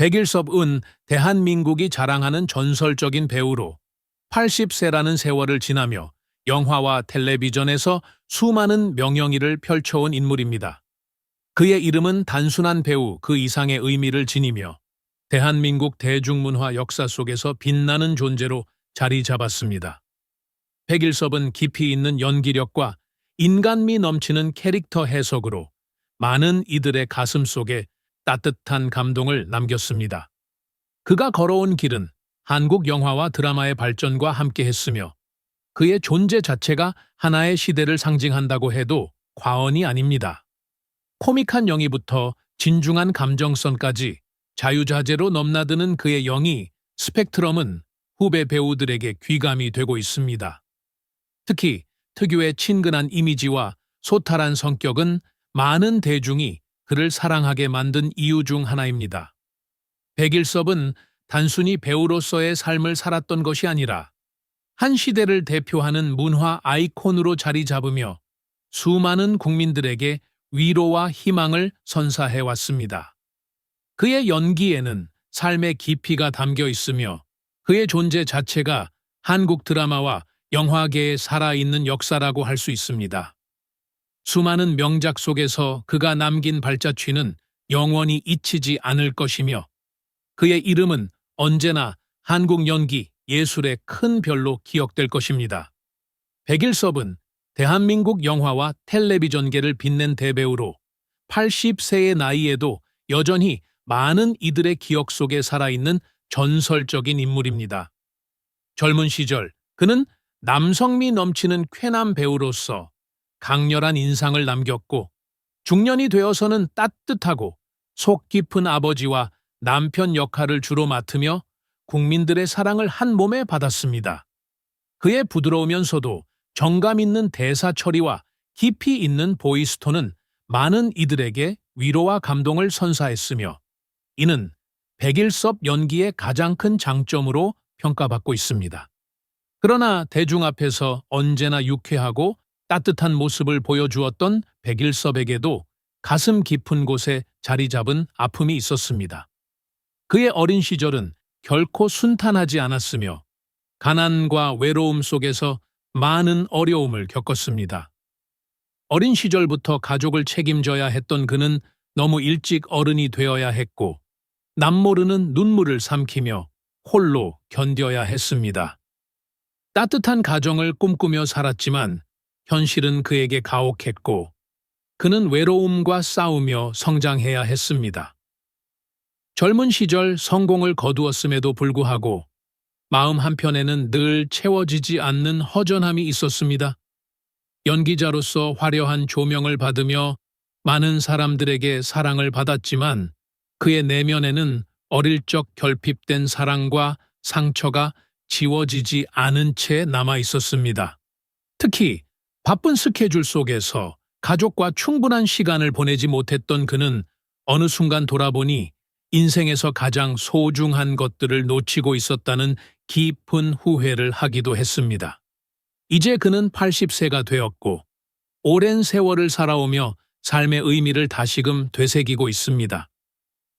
백일섭은 대한민국이 자랑하는 전설적인 배우로 80세라는 세월을 지나며 영화와 텔레비전에서 수많은 명영의를 펼쳐온 인물입니다. 그의 이름은 단순한 배우 그 이상의 의미를 지니며 대한민국 대중문화 역사 속에서 빛나는 존재로 자리 잡았습니다. 백일섭은 깊이 있는 연기력과 인간미 넘치는 캐릭터 해석으로 많은 이들의 가슴 속에 따뜻한 감동을 남겼습니다. 그가 걸어온 길은 한국 영화와 드라마의 발전과 함께했으며 그의 존재 자체가 하나의 시대를 상징한다고 해도 과언이 아닙니다. 코믹한 영의부터 진중한 감정선까지 자유자재로 넘나드는 그의 영의 스펙트럼은 후배 배우들에게 귀감이 되고 있습니다. 특히 특유의 친근한 이미지와 소탈한 성격은 많은 대중이 그를 사랑하게 만든 이유 중 하나입니다. 백일섭은 단순히 배우로서의 삶을 살았던 것이 아니라 한 시대를 대표하는 문화 아이콘으로 자리 잡으며 수많은 국민들에게 위로와 희망을 선사해 왔습니다. 그의 연기에는 삶의 깊이가 담겨 있으며 그의 존재 자체가 한국 드라마와 영화계에 살아있는 역사라고 할 수 있습니다. 수많은 명작 속에서 그가 남긴 발자취는 영원히 잊히지 않을 것이며 그의 이름은 언제나 한국 연기, 예술의 큰 별로 기억될 것입니다. 백일섭은 대한민국 영화와 텔레비전계를 빛낸 대배우로 80세의 나이에도 여전히 많은 이들의 기억 속에 살아있는 전설적인 인물입니다. 젊은 시절 그는 남성미 넘치는 쾌남 배우로서 강렬한 인상을 남겼고 중년이 되어서는 따뜻하고 속 깊은 아버지와 남편 역할을 주로 맡으며 국민들의 사랑을 한 몸에 받았습니다. 그의 부드러우면서도 정감 있는 대사 처리와 깊이 있는 보이스톤은 많은 이들에게 위로와 감동을 선사했으며 이는 백일섭 연기의 가장 큰 장점으로 평가받고 있습니다. 그러나 대중 앞에서 언제나 유쾌하고 따뜻한 모습을 보여주었던 백일섭에게도 가슴 깊은 곳에 자리 잡은 아픔이 있었습니다. 그의 어린 시절은 결코 순탄하지 않았으며 가난과 외로움 속에서 많은 어려움을 겪었습니다. 어린 시절부터 가족을 책임져야 했던 그는 너무 일찍 어른이 되어야 했고 남모르는 눈물을 삼키며 홀로 견뎌야 했습니다. 따뜻한 가정을 꿈꾸며 살았지만 현실은 그에게 가혹했고 그는 외로움과 싸우며 성장해야 했습니다. 젊은 시절 성공을 거두었음에도 불구하고 마음 한편에는 늘 채워지지 않는 허전함이 있었습니다. 연기자로서 화려한 조명을 받으며 많은 사람들에게 사랑을 받았지만 그의 내면에는 어릴 적 결핍된 사랑과 상처가 지워지지 않은 채 남아 있었습니다. 특히 바쁜 스케줄 속에서 가족과 충분한 시간을 보내지 못했던 그는 어느 순간 돌아보니 인생에서 가장 소중한 것들을 놓치고 있었다는 깊은 후회를 하기도 했습니다. 이제 그는 80세가 되었고 오랜 세월을 살아오며 삶의 의미를 다시금 되새기고 있습니다.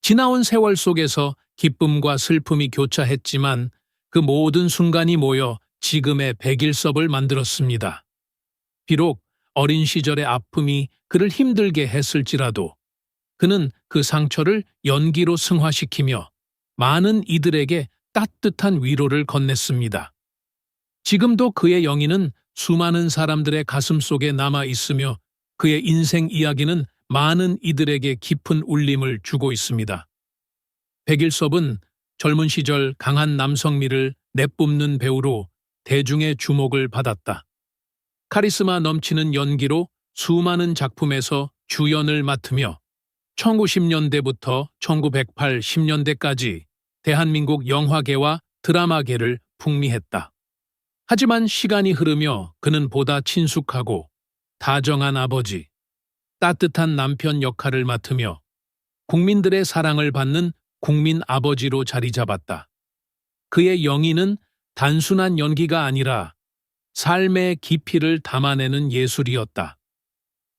지나온 세월 속에서 기쁨과 슬픔이 교차했지만 그 모든 순간이 모여 지금의 백일섭을 만들었습니다. 비록 어린 시절의 아픔이 그를 힘들게 했을지라도 그는 그 상처를 연기로 승화시키며 많은 이들에게 따뜻한 위로를 건넸습니다. 지금도 그의 영희는 수많은 사람들의 가슴 속에 남아 있으며 그의 인생 이야기는 많은 이들에게 깊은 울림을 주고 있습니다. 백일섭은 젊은 시절 강한 남성미를 내뿜는 배우로 대중의 주목을 받았다. 카리스마 넘치는 연기로 수많은 작품에서 주연을 맡으며 1910년대부터 1980년대까지 대한민국 영화계와 드라마계를 풍미했다. 하지만 시간이 흐르며 그는 보다 친숙하고 다정한 아버지, 따뜻한 남편 역할을 맡으며 국민들의 사랑을 받는 국민 아버지로 자리 잡았다. 그의 영희는 단순한 연기가 아니라 삶의 깊이를 담아내는 예술이었다.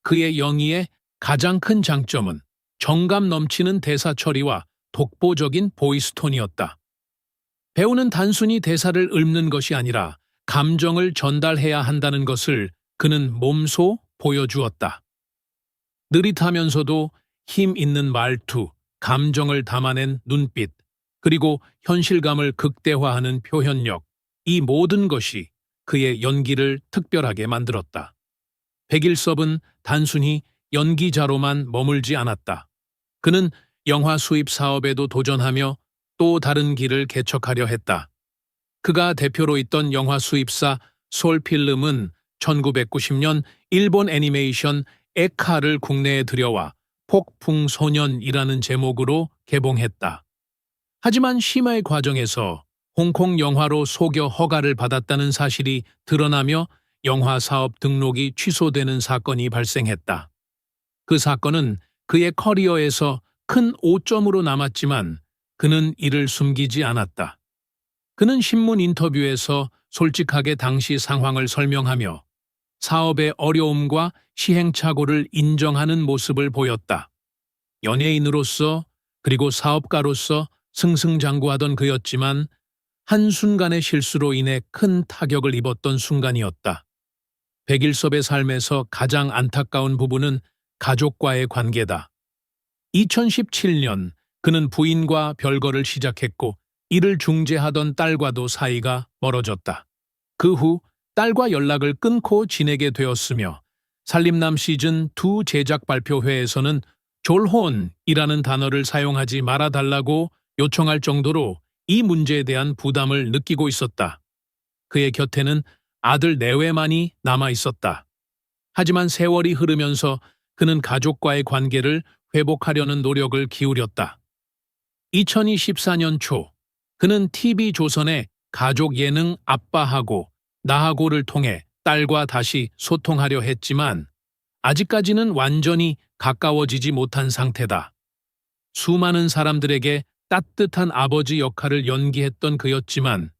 그의 영희의 가장 큰 장점은 정감 넘치는 대사 처리와 독보적인 보이스톤이었다. 배우는 단순히 대사를 읊는 것이 아니라 감정을 전달해야 한다는 것을 그는 몸소 보여주었다. 느릿하면서도 힘 있는 말투, 감정을 담아낸 눈빛, 그리고 현실감을 극대화하는 표현력, 이 모든 것이 그의 연기를 특별하게 만들었다. 백일섭은 단순히 연기자로만 머물지 않았다. 그는 영화 수입 사업에도 도전하며 또 다른 길을 개척하려 했다. 그가 대표로 있던 영화 수입사 솔필름은 1990년 일본 애니메이션 에카를 국내에 들여와 폭풍소년이라는 제목으로 개봉했다. 하지만 심의 과정에서 홍콩 영화로 소개 허가를 받았다는 사실이 드러나며 영화 사업 등록이 취소되는 사건이 발생했다. 그 사건은 그의 커리어에서 큰 오점으로 남았지만 그는 이를 숨기지 않았다. 그는 신문 인터뷰에서 솔직하게 당시 상황을 설명하며 사업의 어려움과 시행착오를 인정하는 모습을 보였다. 연예인으로서 그리고 사업가로서 승승장구하던 그였지만 한순간의 실수로 인해 큰 타격을 입었던 순간이었다. 백일섭의 삶에서 가장 안타까운 부분은 가족과의 관계다. 2017년 그는 부인과 별거를 시작했고 이를 중재하던 딸과도 사이가 멀어졌다. 그 후 딸과 연락을 끊고 지내게 되었으며 살림남 시즌2 제작 발표회에서는 졸혼이라는 단어를 사용하지 말아달라고 요청할 정도로 이 문제에 대한 부담을 느끼고 있었다. 그의 곁에는 아들 내외만이 남아 있었다. 하지만 세월이 흐르면서 그는 가족과의 관계를 회복하려는 노력을 기울였다. 2024년 초 그는 TV조선의 가족 예능 아빠하고 나하고를 통해 딸과 다시 소통하려 했지만 아직까지는 완전히 가까워지지 못한 상태다. 수많은 사람들에게 따뜻한 아버지 역할을 연기했던 그였지만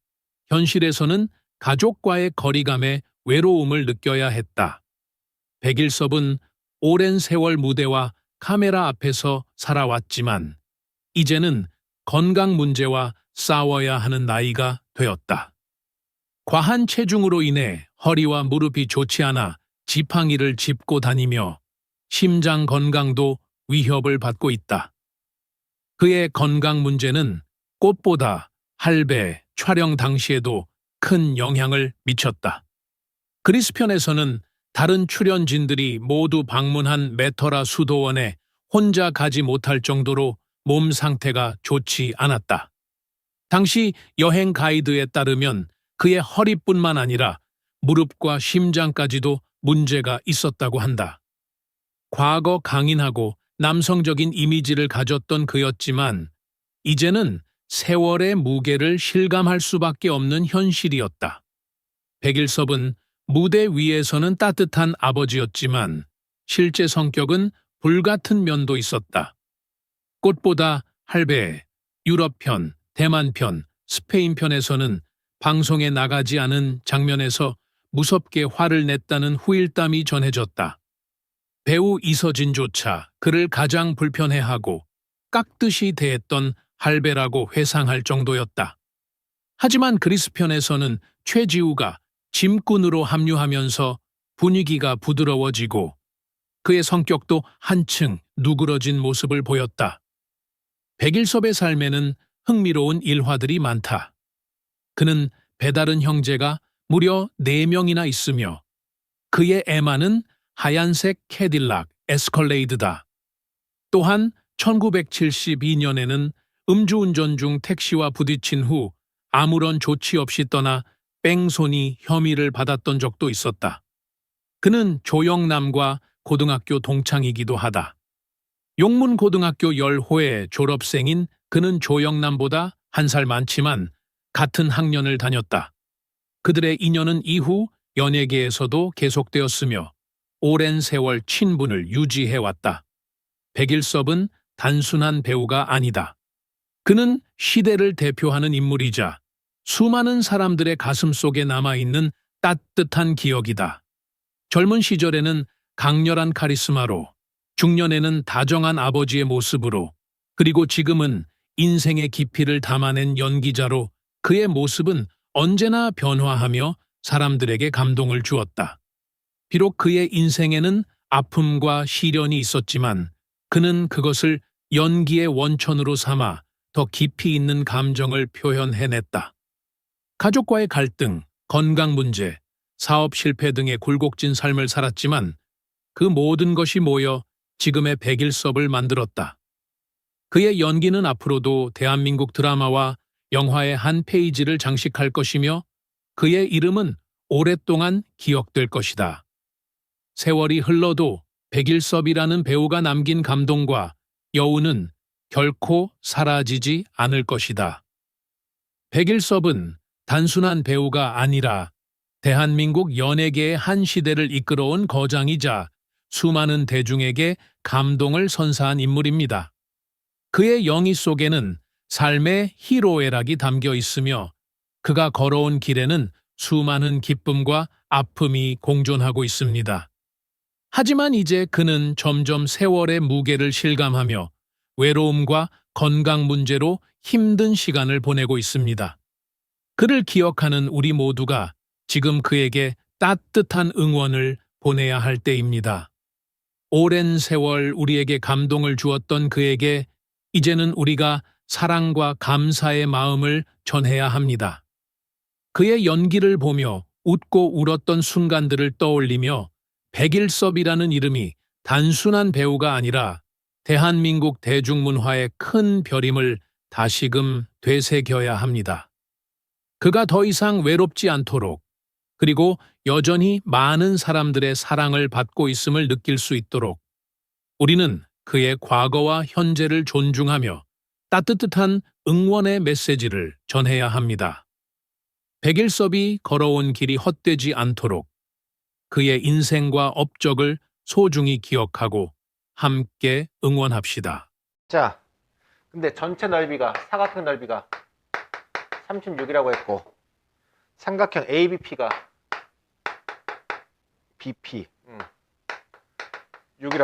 현실에서는 가족과의 거리감에 외로움을 느껴야 했다. 백일섭은 오랜 세월 무대와 카메라 앞에서 살아왔지만 이제는 건강 문제와 싸워야 하는 나이가 되었다. 과한 체중으로 인해 허리와 무릎이 좋지 않아 지팡이를 짚고 다니며 심장 건강도 위협을 받고 있다. 그의 건강 문제는 꽃보다 할배 촬영 당시에도 큰 영향을 미쳤다. 그리스편에서는 다른 출연진들이 모두 방문한 메터라 수도원에 혼자 가지 못할 정도로 몸 상태가 좋지 않았다. 당시 여행 가이드에 따르면 그의 허리뿐만 아니라 무릎과 심장까지도 문제가 있었다고 한다. 과거 강인하고 남성적인 이미지를 가졌던 그였지만 이제는 세월의 무게를 실감할 수밖에 없는 현실이었다. 백일섭은 무대 위에서는 따뜻한 아버지였지만 실제 성격은 불같은 면도 있었다. 꽃보다 할배, 유럽편, 대만편, 스페인편에서는 방송에 나가지 않은 장면에서 무섭게 화를 냈다는 후일담이 전해졌다. 배우 이서진조차 그를 가장 불편해하고 깍듯이 대했던 할배라고 회상할 정도였다. 하지만 그리스편에서는 최지우가 짐꾼으로 합류하면서 분위기가 부드러워지고 그의 성격도 한층 누그러진 모습을 보였다. 백일섭의 삶에는 흥미로운 일화들이 많다. 그는 배다른 형제가 무려 4명이나 있으며 그의 애마는 하얀색 캐딜락 에스컬레이드다. 또한 1972년에는 음주운전 중 택시와 부딪힌 후 아무런 조치 없이 떠나 뺑소니 혐의를 받았던 적도 있었다. 그는 조영남과 고등학교 동창이기도 하다. 용문고등학교 10호의 졸업생인 그는 조영남보다 1살 많지만 같은 학년을 다녔다. 그들의 인연은 이후 연예계에서도 계속되었으며 오랜 세월 친분을 유지해왔다. 백일섭은 단순한 배우가 아니다. 그는 시대를 대표하는 인물이자 수많은 사람들의 가슴 속에 남아있는 따뜻한 기억이다. 젊은 시절에는 강렬한 카리스마로, 중년에는 다정한 아버지의 모습으로, 그리고 지금은 인생의 깊이를 담아낸 연기자로 그의 모습은 언제나 변화하며 사람들에게 감동을 주었다. 비록 그의 인생에는 아픔과 시련이 있었지만 그는 그것을 연기의 원천으로 삼아 더 깊이 있는 감정을 표현해냈다. 가족과의 갈등, 건강 문제, 사업 실패 등의 굴곡진 삶을 살았지만 그 모든 것이 모여 지금의 백일섭을 만들었다. 그의 연기는 앞으로도 대한민국 드라마와 영화의 한 페이지를 장식할 것이며 그의 이름은 오랫동안 기억될 것이다. 세월이 흘러도 백일섭이라는 배우가 남긴 감동과 여운은 결코 사라지지 않을 것이다. 백일섭은 단순한 배우가 아니라 대한민국 연예계의 한 시대를 이끌어온 거장이자 수많은 대중에게 감동을 선사한 인물입니다. 그의 영희 속에는 삶의 희로애락이 담겨 있으며 그가 걸어온 길에는 수많은 기쁨과 아픔이 공존하고 있습니다. 하지만 이제 그는 점점 세월의 무게를 실감하며 외로움과 건강 문제로 힘든 시간을 보내고 있습니다. 그를 기억하는 우리 모두가 지금 그에게 따뜻한 응원을 보내야 할 때입니다. 오랜 세월 우리에게 감동을 주었던 그에게 이제는 우리가 사랑과 감사의 마음을 전해야 합니다. 그의 연기를 보며 웃고 울었던 순간들을 떠올리며 백일섭이라는 이름이 단순한 배우가 아니라 대한민국 대중문화의 큰 별임을 다시금 되새겨야 합니다. 그가 더 이상 외롭지 않도록 그리고 여전히 많은 사람들의 사랑을 받고 있음을 느낄 수 있도록 우리는 그의 과거와 현재를 존중하며 따뜻한 응원의 메시지를 전해야 합니다. 백일섭이 걸어온 길이 헛되지 않도록 그의 인생과 업적을 소중히 기억하고 함께 응원합시다. 자, 근데 전체 넓이가 사각형 넓이가 36이라고 했고 삼각형 ABP가 BP 6이라고